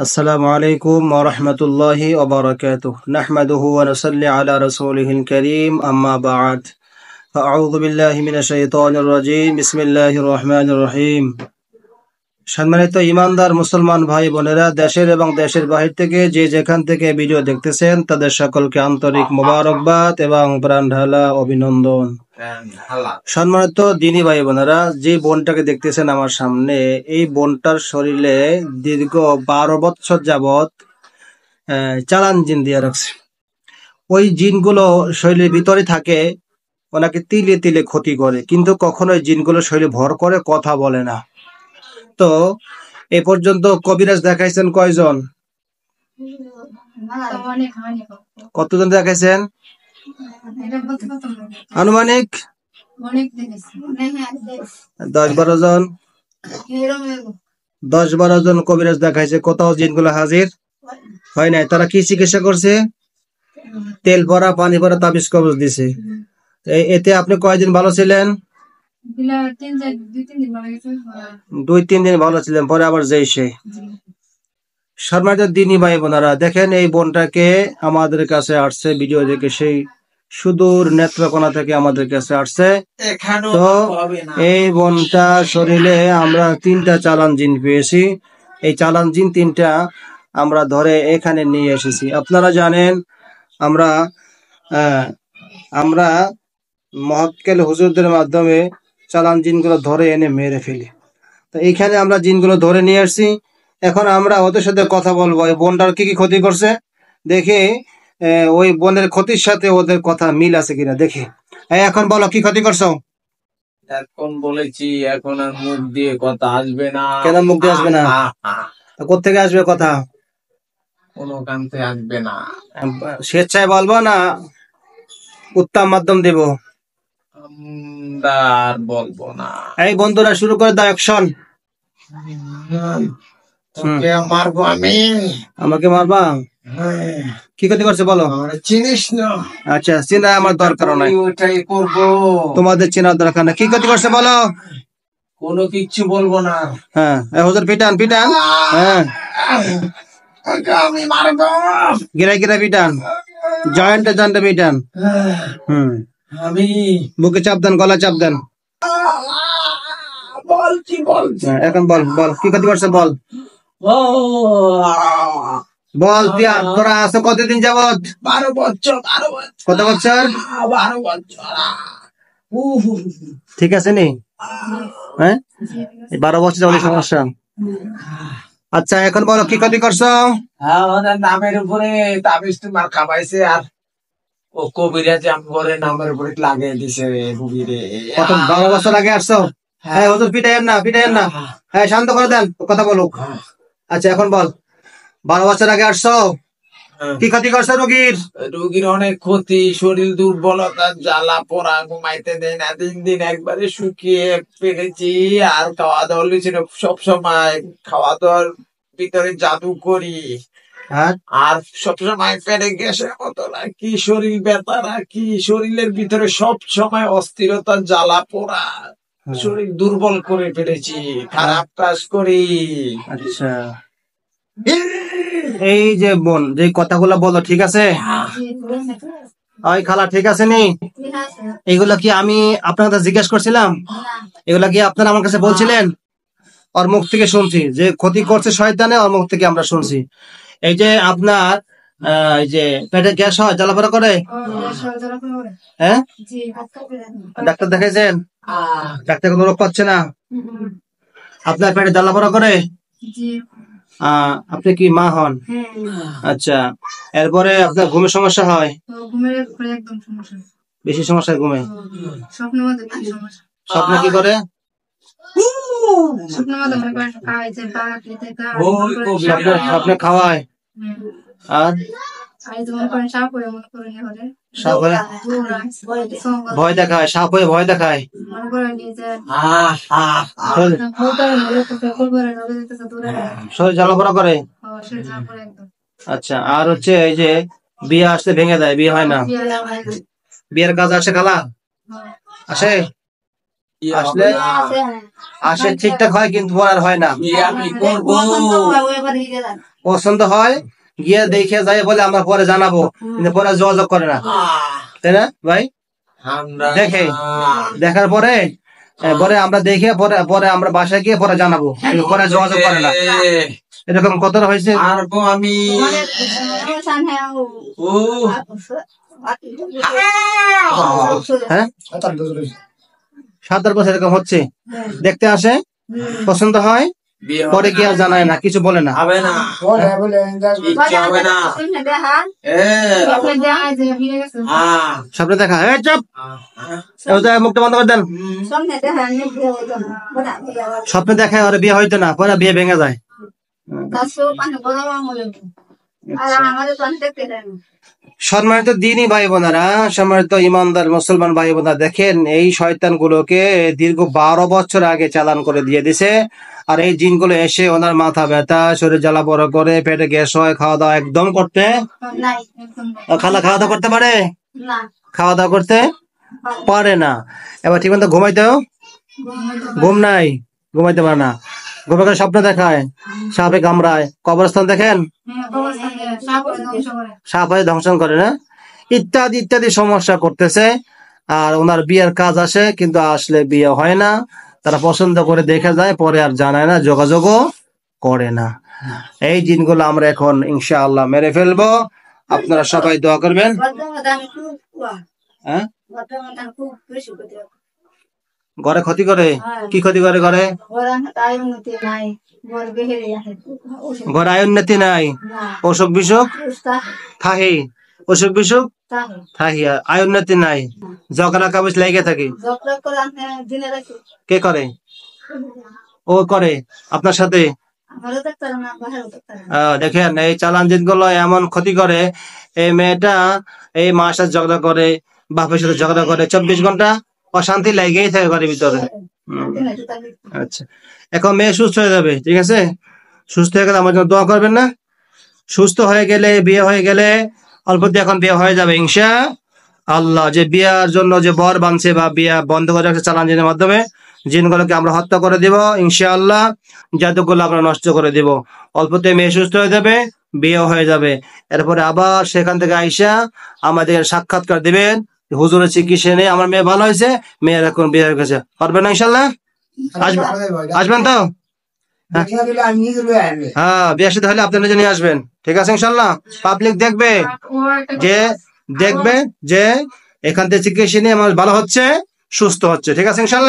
السلام عليكم ورحمة الله وبركاته نحمده ونصلي على رسوله الكريم أما بعد فأعوذ بالله من الشيطان الرجيم بسم الله الرحمن الرحيم সম্মানিত ইমানদার মুসলমান ভাই বোনেরা দেশের এবং দেশের বাহির থেকে যে যেখান থেকে ভিডিও দেখতেছেন তাদের সকলকে আন্তরিক মোবারকবাদ এবং প্রাণঢালা অভিনন্দন। সম্মানিত দিনী ভাই বোনেরা, যে বোনটাকে দেখতেছেন আমার সামনে, এই বোনটার শরীরে দীর্ঘ 12 বছর যাবত চালান জিন দিয়ে রাখছে। ওই জিনগুলো শরীরের ভিতরে থাকে, ওনাকে তিলে তিলে ক্ষতি করে, কিন্তু কখনো জিনগুলো শরীরে ভর করে কথা বলে না। তো এ পর্যন্ত কবিরাজ দেখাইছেন কয়জন? কতজন দেখাইছেন আনুমানিক? 10-12 জন। 10-12 জন কবিরাজ দেখাইছে, কোথাও জিনগুলো হাজির হয় নাই। তারা কি চিকিৎসা করছে? তেল ভরা পানি ভরা তাবিজ কবজ দিছে। এতে আপনি কয়দিন ভালো ছিলেন? 2-3 দিন ভালো ছিলেন, পরে আবার যেই সেই। সম্মানিত দিনী ভাই বোনেরা, দেখেন এই বোনটাকে আমাদের কাছে আসছে ভিডিও দেখে, সেই সুদূর নেত্রকোনা থেকে আমাদের কাছে আসছে। তো এই বোনটা শরীরে আমরা 3টা চালান জিন পেয়েছি। এই চালান জিন 3টা আমরা ধরে এখানে নিয়ে এসেছি। আপনারা জানেন আমরা মহক্কেল হুজুরদের মাধ্যমে চালান জিনগুলো ধরে এনে মেরে ফেলি। তো এইখানে আমরা জিনগুলো ধরে নিয়ে আসছি। এখন আমরা ওদের সাথে কথা বলবো, ওই বোনটার কি কি ক্ষতি করছে দেখি, ওই বোনের ক্ষতির সাথে ওদের কথা মিল আছে কিনা দেখি। এখন বলো, কি ক্ষতি করছো? এখন বলেছি, এখন আর মুখ দিয়ে কথা আসবে না। কেন মুখ দিয়ে আসবে না? কোথেকে আসবে কথা? কোনো কান্তে আসবে না। স্বেচ্ছায় বলবো না উত্তম মাধ্যম দেব? আর বলবো না। এই বন্ধুরা, শুরু করে দাও, অ্যাকশন। মারবো আমি? আমাকে মারবা? কি ক্ষতি করছে বলো? চিনিস না? আচ্ছা, চেনা আমার দরকার নাই, ওটাই করবো। তোমাদের চেনার দরকার না। কি ক্ষতি করছে বলো? কোনো কিচ্ছু বলবো না। হ্যাঁ, হুজুর পিটান পিটান। হ্যাঁ, আমি মারবো। গিরা গিরা পিটান, জয়েন্টে জয়েন্টে পিটান। আমি বুকে চাপ দেন, গলা চাপ দেন। বলছি বলছি। এখন বল বল, কি ক্ষতি করছে বল। বল, তোরা আছো কতদিন যাবত? 12 বছর। কত বছর? 12 বছর। ঠিক আছে নি? হ্যাঁ, 12 বছর যাবত সমস্যা। আচ্ছা, এখন বলো, কি ক্ষতি করছো? আমাদের নামের উপরে তাবিজ তোমার খাবাইছে, আর ও কবিরাজ আমার নামের উপরে লাগিয়ে দিছে। কত 12 বছর আগে আসছো? হ্যাঁ হুজুর, পিটাইয়েন না পিটাইয়েন না। হ্যাঁ, শান্ত করে দেন, কথা বলুক। আচ্ছা, এখন বল, 12 বছর আগে আসছো, কি ক্ষতি করছে রোগীর? রোগীর অনেক ক্ষতি, শরীর দুর্বলতা, জ্বালা পোড়া, ঘুমাইতে দেয় না, দিন দিন একবারে শুকিয়ে ফেলেছি। আর খাওয়া দাওয়া ছিল সবসময়, খাওয়া দাওয়ার ভিতরে জাদু করি, আর সবসময় পেটে গ্যাসের মতো রাখি, শরীর ব্যথা রাখি, শরীরের ভিতরে সব সময় অস্থিরতা, জ্বালা পোড়া, শরীর দুর্বল করে ফেলেছি, খারাপ কাজ করি। আচ্ছা, এই যে বোন যে কথাগুলো বলো, ঠিক আছে? ওই খালা, ঠিক আছে নি? এগুলা কি আমি আপনার কাছে জিজ্ঞেস করছিলাম? এগুলা কি আপনারা আমার কাছে বলছিলেন? ওর মুখ থেকে শুনছি যে ক্ষতি করছে শয়তানে, ওর মুখ থেকে আমরা শুনছি। এই যে আপনার এই যে পেটে গ্যাস হয়, জ্বালাপোড়া করে, হ্যাঁ, ডাক্তার দেখাইছেন? ডাক্তার কোনো রোগ পাচ্ছে না? আপনার পেটে জ্বালাপোড়া করে? আপনি কি মা হন? আচ্ছা, এরপরে আপনার ঘুমের সমস্যা হয়? বেশি সমস্যা ঘুমে? স্বপ্নে কি করে? স্বপ্নে খাওয়ায়? আর ভয় দেখায়? সাপ হয়ে ভয় দেখায়? শরীর জ্বালাপোড়া করে? আচ্ছা, আর হচ্ছে এই যে বিয়ে আসতে ভেঙে দেয়, বিয়ে হয় না? বিয়ের কাজ আসে খালা? আসে? আসলে আসে ঠিকঠাক হয়, কিন্তু পরে আর হয় না। আমি করবো পছন্দ হয় গিয়ে দেখে যায় বলে আমরা পরে জানাবো, কিন্তু পরে যোগাযোগ করে না, তাই না ভাই? দেখে দেখার পরে পরে আমরা দেখে পরে পরে আমরা বাসায় গিয়ে পরে জানাবো, কিন্তু পরে যোগাযোগ করে না। এরকম কতটা হয়েছে? পারবো আমি। ও হ্যাঁ 7-8 বছর এরকম হচ্ছে। দেখতে আসে, পছন্দ হয়, বিয়ে পরে গিয়ে আর জানায় না, কিছু বলে না। হবে না, ইচ্ছা হবে না। স্বপ্নে দেখা, চুপ, মুখটা বন্ধ করে দেন। স্বপ্নে দেখায় ওর বিয়ে হইতো না, পরে বিয়ে ভেঙে যায়। সম্মানিত দিনী ভাই বোনেরা, সম্মানিত ইমানদার মুসলমান ভাই বোনেরা, দেখেন এই শয়তান গুলোকে দীর্ঘ 12 বছর আগে চালান করে দিয়ে দিছে। আর এই জিনগুলো এসে ওনার মাথা ব্যথা, শরীর জ্বালা পোড়া করে, পেটে গ্যাস হয়, খাওয়া দাওয়া একদম করতে খাওয়া দাওয়া করতে পারে, খাওয়া দাওয়া করতে পারে না। এবার ঠিক মতো ঘুমাইতেও ঘুম নাই, ঘুমাইতে পারে না। ঘুমে করে স্বপ্ন দেখায়, সাপে কামড়ায়, কবরস্থান দেখেন সাপ হয়ে ধ্বংসন করে না, ইত্যাদি ইত্যাদি সমস্যা করতেছে। আর ওনার বিয়ের কাজ আসে, কিন্তু আসলে বিয়ে হয় না। তারা পছন্দ করে দেখে যায়, পরে আর জানায় না, যোগাযোগও করে না। এই জিনগুলো আমরা এখন ইনশাআল্লাহ মেরে ফেলবো। আপনারা সবাই দোয়া করবেন। হ্যাঁ, ঘরে ক্ষতি করে, কি ক্ষতি করে? ঘরে ঘরে আয় উন্নতি নাই, অসুখ বিসুখ থাহি, অসুখ বিসুখ থাহি, আয় উন্নতি নাই, ঝগড়া কাবিজ লেগে থাকে। কে করে? ও করে আপনার সাথে। দেখেন এই চালান জিনগুলো এমন ক্ষতি করে। এই মেয়েটা এই মার সাথে ঝগড়া করে, বাপের সাথে ঝগড়া করে, 24 ঘন্টা অশান্তি লেগেই থাকে ঘরের ভিতরে। আচ্ছা, এখন মেয়ে সুস্থ হয়ে যাবে, ঠিক আছে? সুস্থ হয়ে গেলে আমার জন্য দোয়া করবেন না? সুস্থ হয়ে গেলে, বিয়ে হয়ে গেলে, অল্প দিয়ে এখন বিয়ে হয়ে যাবে ইনশা আল্লাহ। যে বিয়ার জন্য যে বর বানছে বা বিয়া বন্ধ করে রাখছে চালান জিনের মাধ্যমে, জিনগুলোকে আমরা হত্যা করে দিব ইনশাআল্লাহ। জাদুগুলো আমরা নষ্ট করে দিব। অল্পতে মেয়ে সুস্থ হয়ে যাবে, বিয়ে হয়ে যাবে। এরপরে আবার সেখান থেকে আইসা আমাদের সাক্ষাৎকার দিবেন, হুজুরের চিকিৎসা নেই, আমার মেয়ে ভালো হয়েছে, মেয়ের এখন বিয়ে হয়ে গেছে। পারবেন না ইনশাল্লাহ? আসবেন তো? হ্যাঁ, বিয়ে সাথে হলে আপনার নিজে নিয়ে আসবেন, ঠিক আছে ইনশাল্লাহ? পাবলিক দেখবে যে এখান থেকে চিকিৎসা নিয়ে আমার ভালো হচ্ছে, সুস্থ হচ্ছে, ঠিক আছে ইনশাল্লাহ?